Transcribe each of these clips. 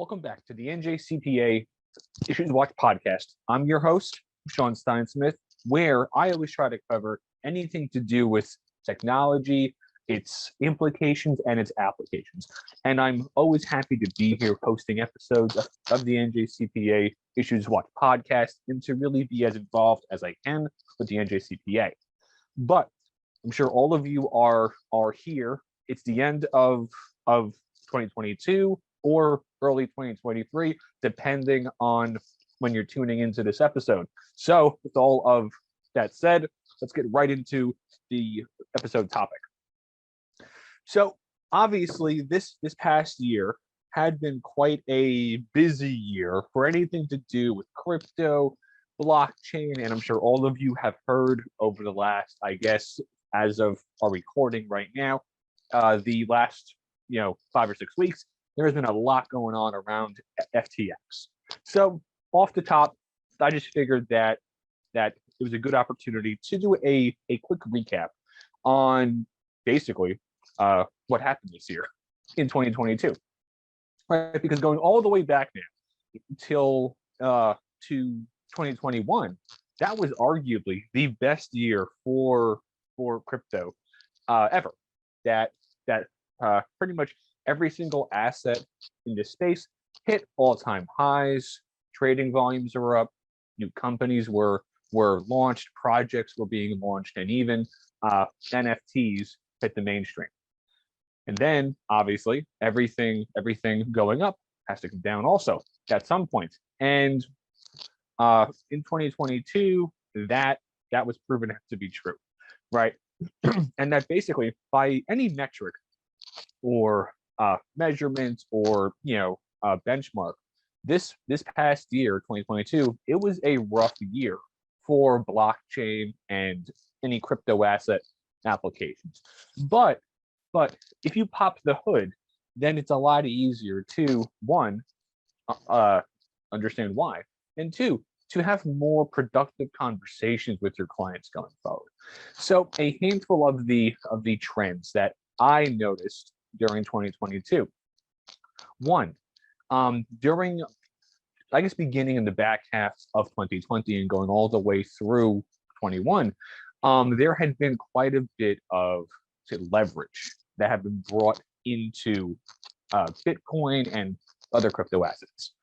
Welcome back to the NJCPA IssuesWatch podcast. I'm your host, Stein Smith, where I always try to cover anything to do with technology, its implications, and its applications. And I'm always happy to be here hosting episodes of the NJCPA IssuesWatch podcast and to really be as involved as I can with the NJCPA. But I'm sure all of you are here. It's the end of 2022 or early 2023, depending on when you're tuning into this episode. So with all of that said, let's get right into the episode topic. So obviously this past year had been quite a busy year for anything to do with crypto, blockchain, and I'm sure all of you have heard over the last, I guess, as of our recording right now, the last 5 or 6 weeks, there has been a lot going on around FTX. So off the top, I just figured that it was a good opportunity to do a quick recap on basically what happened this year in 2022, right? Because going all the way back now until to 2021, that was arguably the best year for crypto ever. That pretty much every single asset in this space hit all-time highs. Trading volumes were up. New companies were launched. Projects were being launched, and even NFTs hit the mainstream. And then, obviously, everything going up has to come down also at some point. And in 2022, that was proven to be true, right? And that basically, by any metric or measurement or benchmark, this past year, 2022, it was a rough year for blockchain and any crypto asset applications. But if you pop the hood, then it's a lot easier to, one, understand why, and two, to have more productive conversations with your clients going forward. So a handful of the trends that I noticed during 2022. One, during, I guess, beginning in the back half of 2020 and going all the way through 21, there had been quite a bit of leverage that have been brought into Bitcoin and other crypto assets,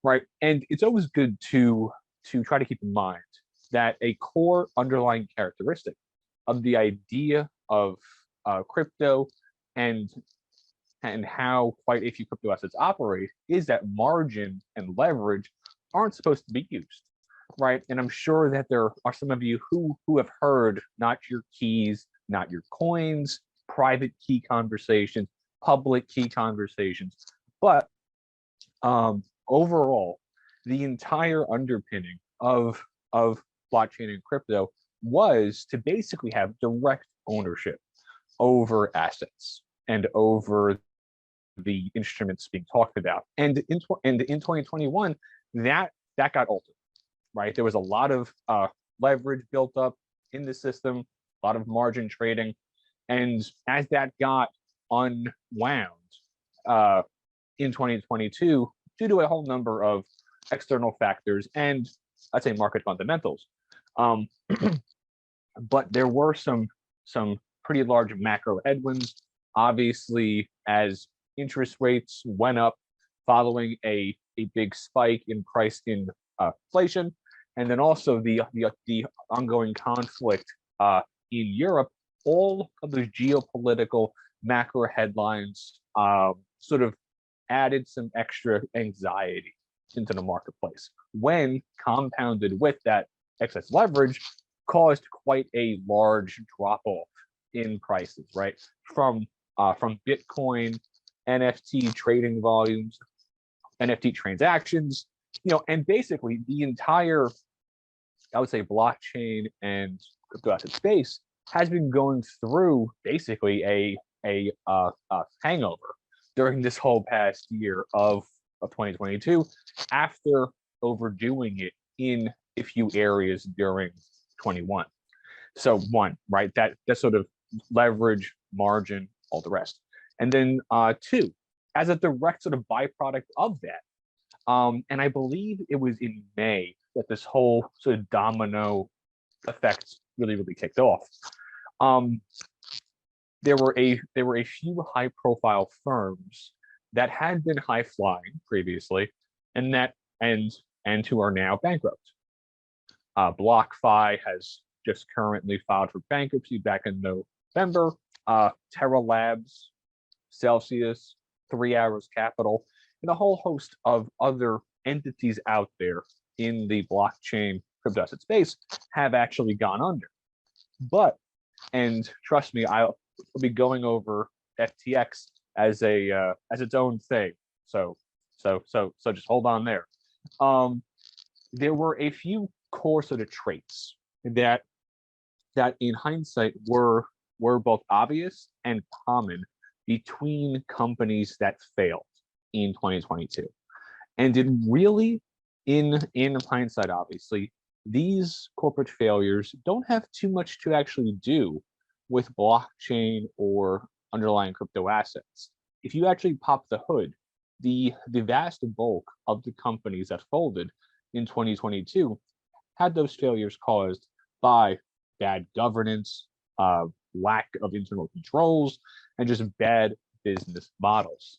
right? And it's always good to try to keep in mind that a core underlying characteristic of the idea of crypto and how quite a few crypto assets operate is that margin and leverage aren't supposed to be used, right? And I'm sure that there are some of you who have heard not your keys, not your coins, private key conversations, public key conversations. But overall, the entire underpinning of blockchain and crypto was to basically have direct ownership over assets and over the instruments being talked about. And in 2021, that got altered, right? There was a lot of leverage built up in the system, a lot of margin trading. And as that got unwound in 2022, due to a whole number of external factors and I'd say market fundamentals, but there were some pretty large macro headwinds. Obviously, as interest rates went up following a big spike in price in inflation, and then also the ongoing conflict in Europe, all of those geopolitical macro headlines sort of added some extra anxiety into the marketplace, when compounded with that excess leverage caused quite a large drop off in prices, right? From Bitcoin, NFT trading volumes, NFT transactions, and basically the entire, I would say, blockchain and crypto asset space has been going through basically a hangover during this whole past year of 2022, after overdoing it in a few areas during 21. So one, right, that sort of leverage, margin, all the rest. And then two, as a direct sort of byproduct of that, And I believe it was in May that this whole sort of domino effect really kicked off. There were a few high profile firms that had been high flying previously, and who are now bankrupt. BlockFi has just currently filed for bankruptcy back in November. Terra Labs, Celsius, 3 Arrows Capital, and a whole host of other entities out there in the blockchain crypto asset space have actually gone under. But, and trust me, I'll be going over FTX as its own thing. So just hold on there. There were a few core sort of traits that in hindsight were both obvious and common between companies that failed in 2022. And it really, in hindsight, obviously, these corporate failures don't have too much to actually do with blockchain or underlying crypto assets. If you actually pop the hood, the vast bulk of the companies that folded in 2022 had those failures caused by bad governance, lack of internal controls, and just bad business models.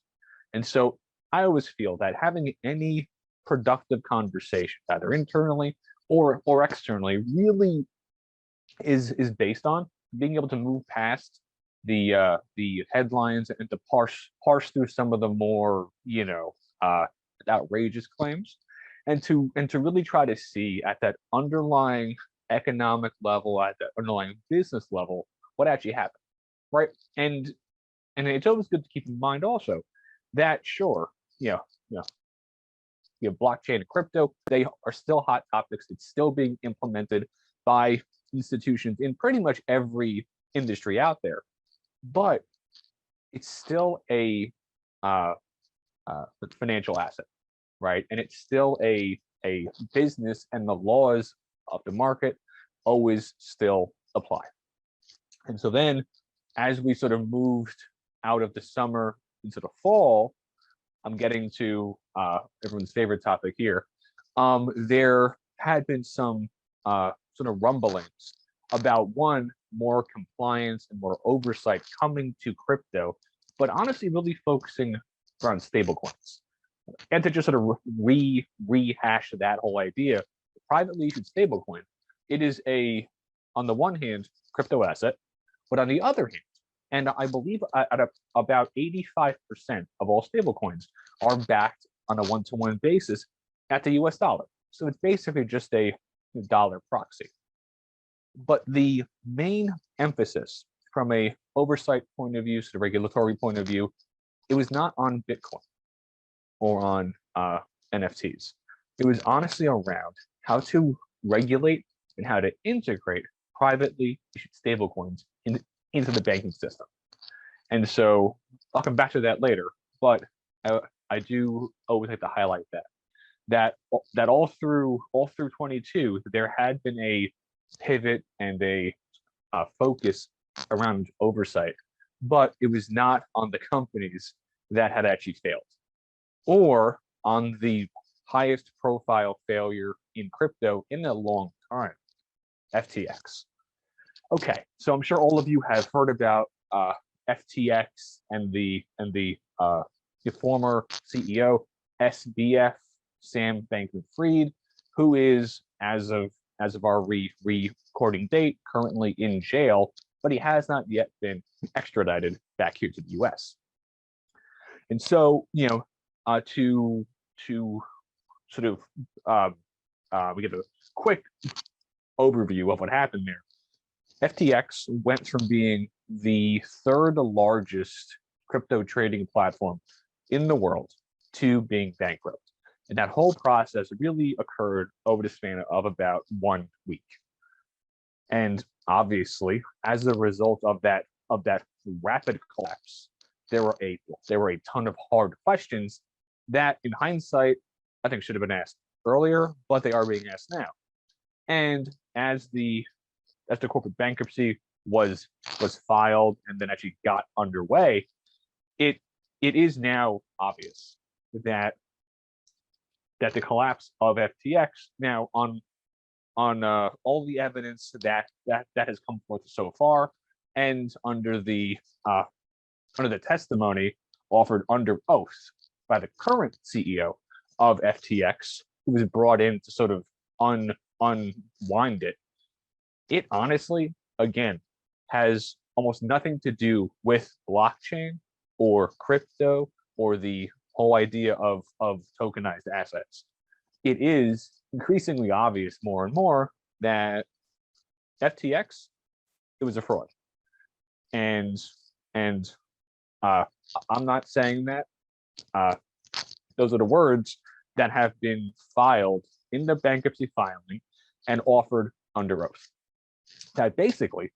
And so I always feel that having any productive conversation, either internally or externally, really is based on being able to move past the headlines and to parse through some of the more outrageous claims, and to really try to see at that underlying economic level, at that underlying business level, what actually happened, right? And it's always good to keep in mind also that sure, blockchain and crypto, they are still hot topics. It's still being implemented by institutions in pretty much every industry out there, but it's still a financial asset, right? And it's still a business, and the laws of the market always still apply. And so then, as we sort of moved out of the summer into the fall, I'm getting to everyone's favorite topic here. There had been some sort of rumblings about more compliance and more oversight coming to crypto, but honestly, really focusing around stablecoins. And to just sort of rehash that whole idea, privately issued stablecoin, it is on the one hand, crypto asset, but on the other hand, and I believe at about 85% of all stablecoins are backed on a one-to-one basis at the US dollar. So it's basically just a dollar proxy. But the main emphasis from a oversight point of view, sort of regulatory point of view, it was not on Bitcoin or on NFTs. It was honestly around how to regulate and how to integrate privately issued stablecoins into the banking system. And so I'll come back to that later, but I do always like to highlight that all through 22, there had been a pivot and a focus around oversight, but it was not on the companies that had actually failed, or on the highest profile failure in crypto in a long time, FTX. Okay, so I'm sure all of you have heard about FTX and the former CEO SBF, Sam Bankman-Fried, who is, as of our recording date, currently in jail, but he has not yet been extradited back here to the U.S. And so, to sort of we get a quick overview of what happened there. FTX went from being the third largest crypto trading platform in the world to being bankrupt. And that whole process really occurred over the span of about 1 week. And obviously, as a result of that rapid collapse, there were a ton of hard questions that, in hindsight, I think should have been asked earlier, but they are being asked now. And as the corporate bankruptcy was filed and then actually got underway, it is now obvious that that the collapse of FTX now on all the evidence that has come forth so far, and under the testimony offered under oath by the current CEO of FTX, who was brought in to sort of unwind it. It honestly, again, has almost nothing to do with blockchain or crypto or the whole idea of tokenized assets. It is increasingly obvious more and more that FTX, it was a fraud. And I'm not saying that. Those are the words that have been filed in the bankruptcy filing and offered under oath. That basically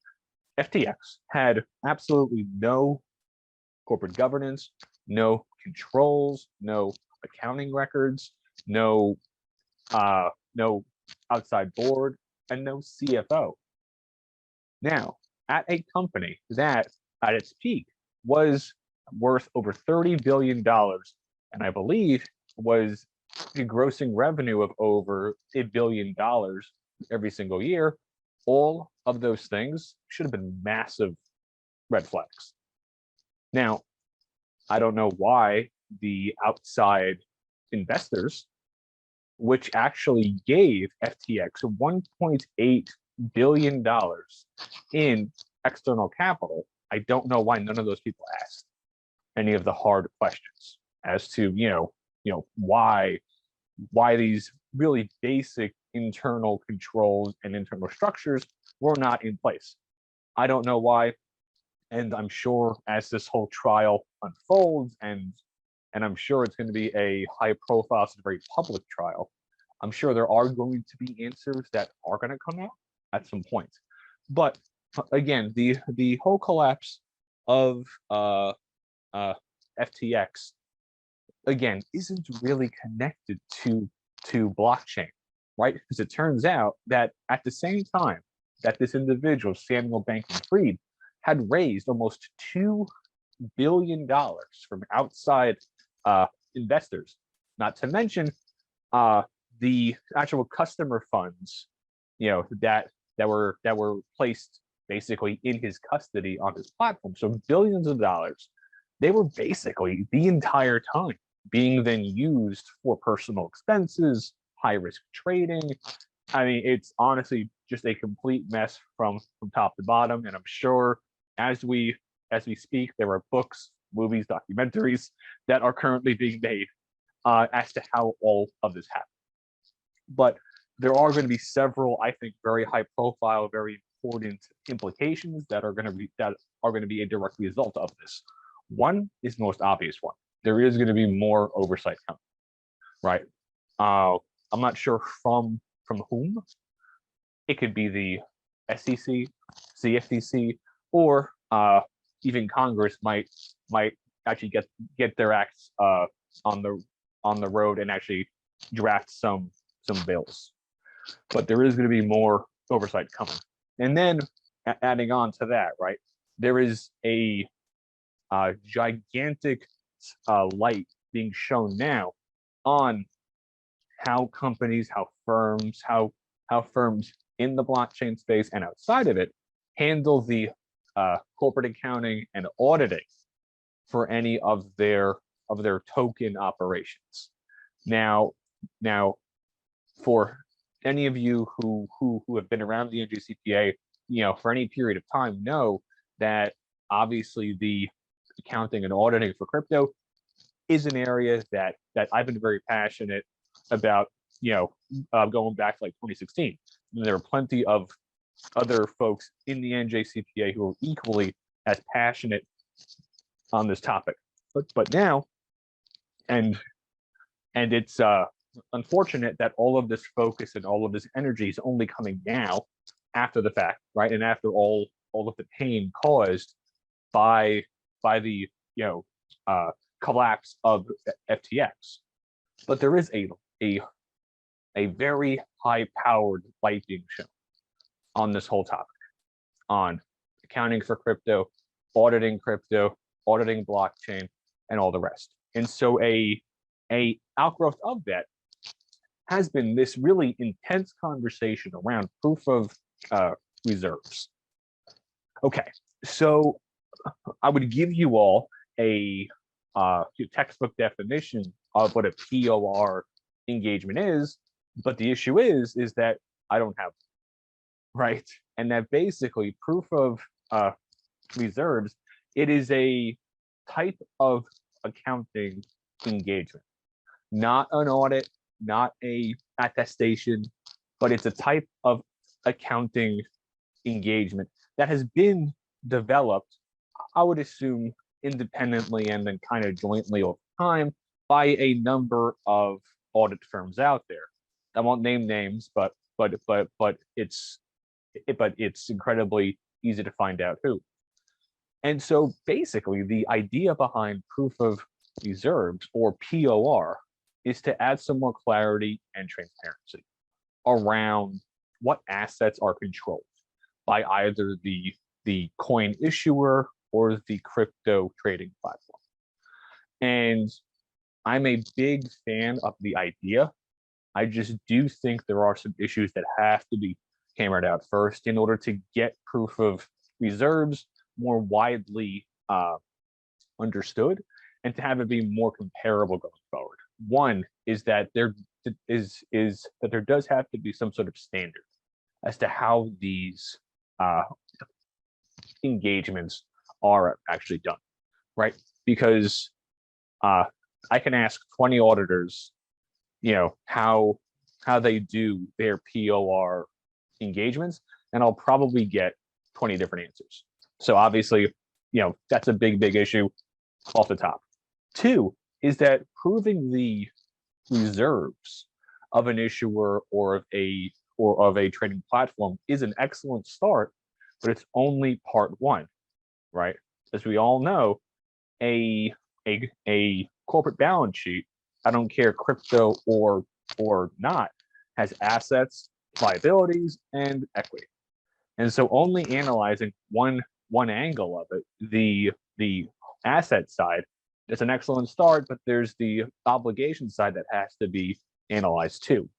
FTX had absolutely no corporate governance, no controls, no accounting records, no outside board, and no CFO. Now, at a company that at its peak was worth over $30 billion, and I believe was grossing revenue of over $1 billion every single year, all of those things should have been massive red flags. Now, I don't know why the outside investors, which actually gave FTX $1.8 billion in external capital, I don't know why none of those people asked any of the hard questions as to why these really basic internal controls and internal structures were not in place. I don't know why, and I'm sure as this whole trial unfolds, and I'm sure it's going to be a high profile, it's a very public trial, I'm sure there are going to be answers that are going to come out at some point. But again, the whole collapse of FTX, again, isn't really connected to blockchain, right? Because it turns out that at the same time that this individual, Samuel Bankman-Fried, had raised almost $2 billion from outside investors, not to mention the actual customer funds, that were placed basically in his custody on his platform. So billions of dollars, they were basically the entire time being then used for personal expenses, high risk trading. I mean, it's honestly just a complete mess from top to bottom. And I'm sure as we speak, there are books, movies, documentaries that are currently being made as to how all of this happened. But there are going to be several, I think, very high profile, very important implications that are going to be a direct result of this. One is the most obvious one. There is going to be more oversight coming, right? I'm not sure from whom. It could be the SEC, CFTC, or even Congress might actually get their acts on the road and actually draft some bills. But there is going to be more oversight coming. And then adding on to that, right, there is a gigantic light being shown now on how companies, how firms in the blockchain space and outside of it handle the corporate accounting and auditing for any of their token operations. Now, for any of you who have been around the NJCPA, for any period of time, know that obviously the accounting and auditing for crypto is an area that I've been very passionate about, going back to like 2016. And there are plenty of other folks in the NJCPA who are equally as passionate on this topic. But now, and it's unfortunate that all of this focus and all of this energy is only coming now after the fact, right? And after all of the pain caused by the collapse of FTX. But there is a very high-powered light being shown on this whole topic, on accounting for crypto, auditing blockchain, and all the rest. And so a outgrowth of that has been this really intense conversation around proof of reserves. Okay, so I would give you all a textbook definition of what a POR engagement is, but the issue is that I don't have one, right? And that basically proof of reserves, it is a type of accounting engagement, not an audit, not a attestation, but it's a type of accounting engagement that has been developed, I would assume, independently and then kind of jointly over time by a number of audit firms out there. I won't name names, but it's incredibly easy to find out who. And so basically the idea behind proof of reserves, or POR, is to add some more clarity and transparency around what assets are controlled by either the coin issuer or the crypto trading platform. And I'm a big fan of the idea. I just do think there are some issues that have to be hammered out first in order to get proof of reserves more widely understood and to have it be more comparable going forward. One is that there does have to be some sort of standard as to how these engagements are actually done, right? Because I can ask 20 auditors, how they do their POR engagements, and I'll probably get 20 different answers. So obviously, that's a big issue off the top. Two is that proving the reserves of an issuer or of a trading platform is an excellent start, but it's only part one, right? As we all know, a corporate balance sheet, I don't care crypto or not, has assets, liabilities, and equity. And so only analyzing one angle of it, the asset side, is an excellent start, but there's the obligation side that has to be analyzed too.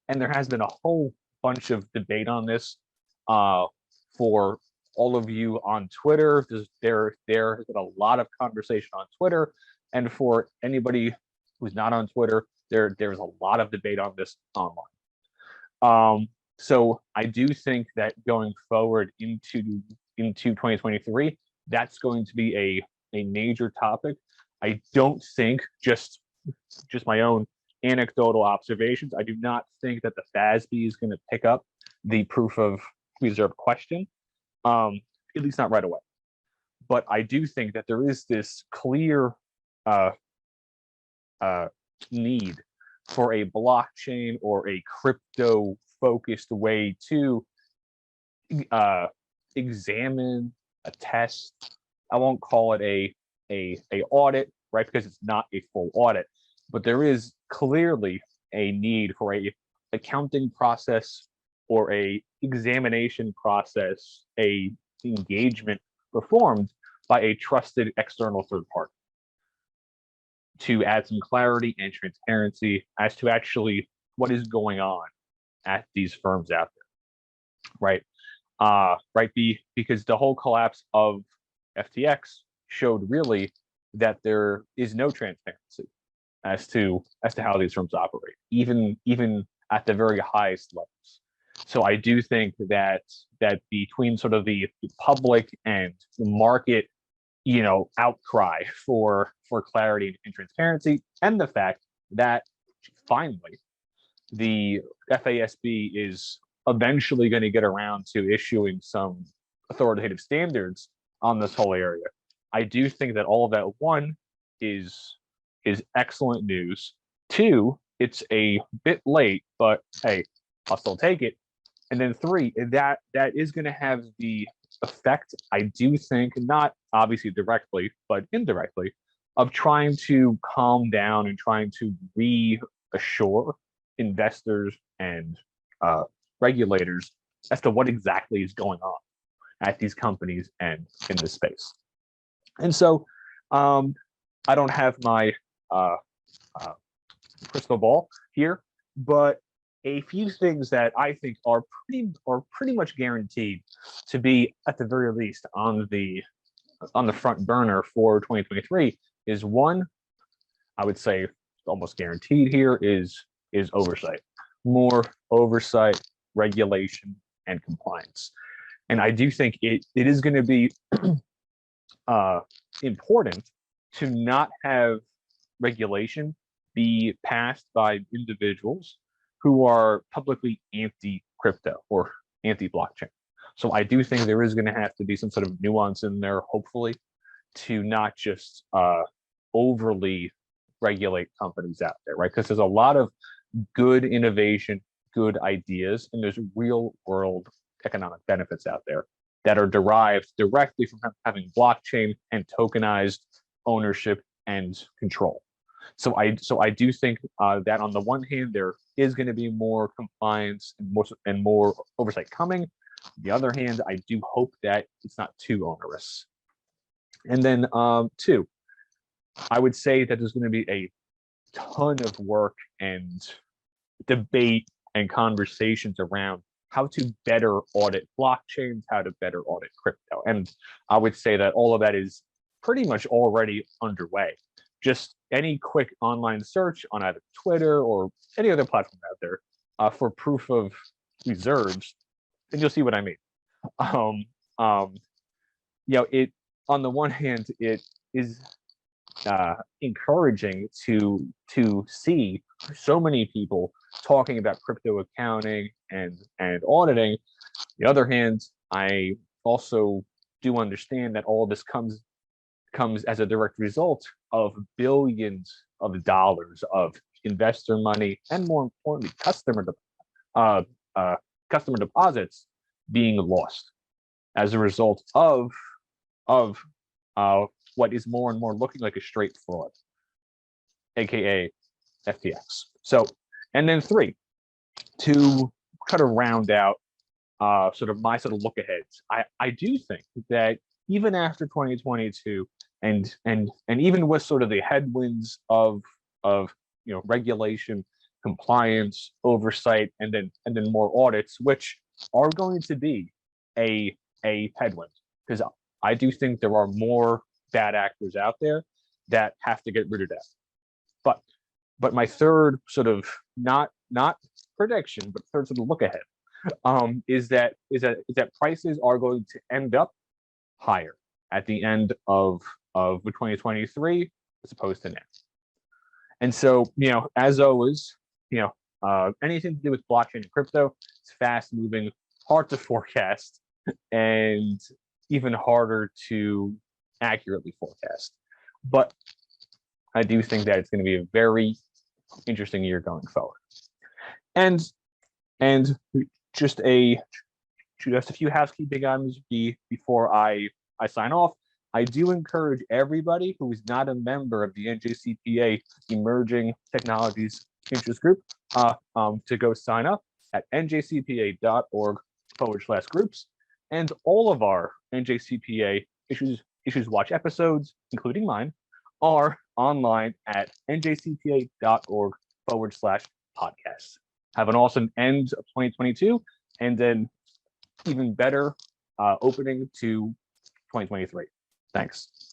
And there has been a whole bunch of debate on this for all of you on Twitter. There has been a lot of conversation on Twitter, and for anybody who's not on Twitter, there's a lot of debate on this online. So I do think that going forward into 2023, that's going to be a major topic. I don't think, just my own anecdotal observations, I do not think that the FASB is going to pick up the proof of reserve question, at least not right away. But I do think that there is this clear need for a blockchain or a crypto focused way to examine, attest. I won't call it a audit, right? Because it's not a full audit, but there is clearly a need for a accounting process or a examination process, a engagement performed by a trusted external third party to add some clarity and transparency as to actually what is going on at these firms out there, right? Because the whole collapse of FTX showed really that there is no transparency as to how these firms operate, even at the very highest levels. So I do think that between sort of the public and the market, outcry for clarity and transparency, and the fact that finally the FASB is eventually going to get around to issuing some authoritative standards on this whole area, I do think that all of that, one, is excellent news. Two, it's a bit late, but hey, I'll still take it. And then three, that is going to have the effect, I do think, not obviously directly, but indirectly, of trying to calm down and trying to reassure investors and regulators as to what exactly is going on at these companies and in this space. And so I don't have my crystal ball here, but a few things that I think are pretty much guaranteed to be at the very least on the front burner for 2023 is one, I would say almost guaranteed here is oversight. More oversight, regulation, and compliance. And I do think it is going to be important to not have regulation be passed by individuals who are publicly anti-crypto or anti-blockchain. So I do think there is going to have to be some sort of nuance in there, hopefully, to not just overly regulate companies out there, right? Because there's a lot of good innovation, good ideas, and there's real world economic benefits out there that are derived directly from having blockchain and tokenized ownership and control. So I do think that on the one hand there is going to be more compliance and more oversight coming. On the other hand, I do hope that it's not too onerous. And then two, I would say that there's going to be a ton of work and debate and conversations around how to better audit blockchains, how to better audit crypto. And I would say that all of that is pretty much already underway. Just any quick online search on either Twitter or any other platform out there for proof of reserves, and you'll see what I mean. It on the one hand, it is encouraging to see so many people talking about crypto accounting and auditing. On the other hand, I also do understand that all of this comes as a direct result of billions of dollars of investor money and, more importantly, customer deposits being lost as a result of what is more and more looking like a straight fraud, aka FTX. So, and then three, to try to round out sort of my sort of look aheads. I do think that even after 2022, and even with sort of the headwinds of regulation, compliance, oversight, and then more audits, which are going to be a headwind, because I do think there are more bad actors out there that have to get rooted out. But my third sort of not prediction, but third sort of look ahead is that prices are going to end up higher at the end of 2023 as opposed to now. And so, as always, anything to do with blockchain and crypto, it's fast moving, hard to forecast, and even harder to accurately forecast. But I do think that it's going to be a very interesting year going forward. And just a few housekeeping items before I sign off. I do encourage everybody who is not a member of the NJCPA Emerging Technologies Interest Group to go sign up at njcpa.org/groups. And all of our NJCPA IssuesWatch episodes, including mine, are online at njcpa.org/podcasts. Have an awesome end of 2022 and then even better opening to 2023. Thanks.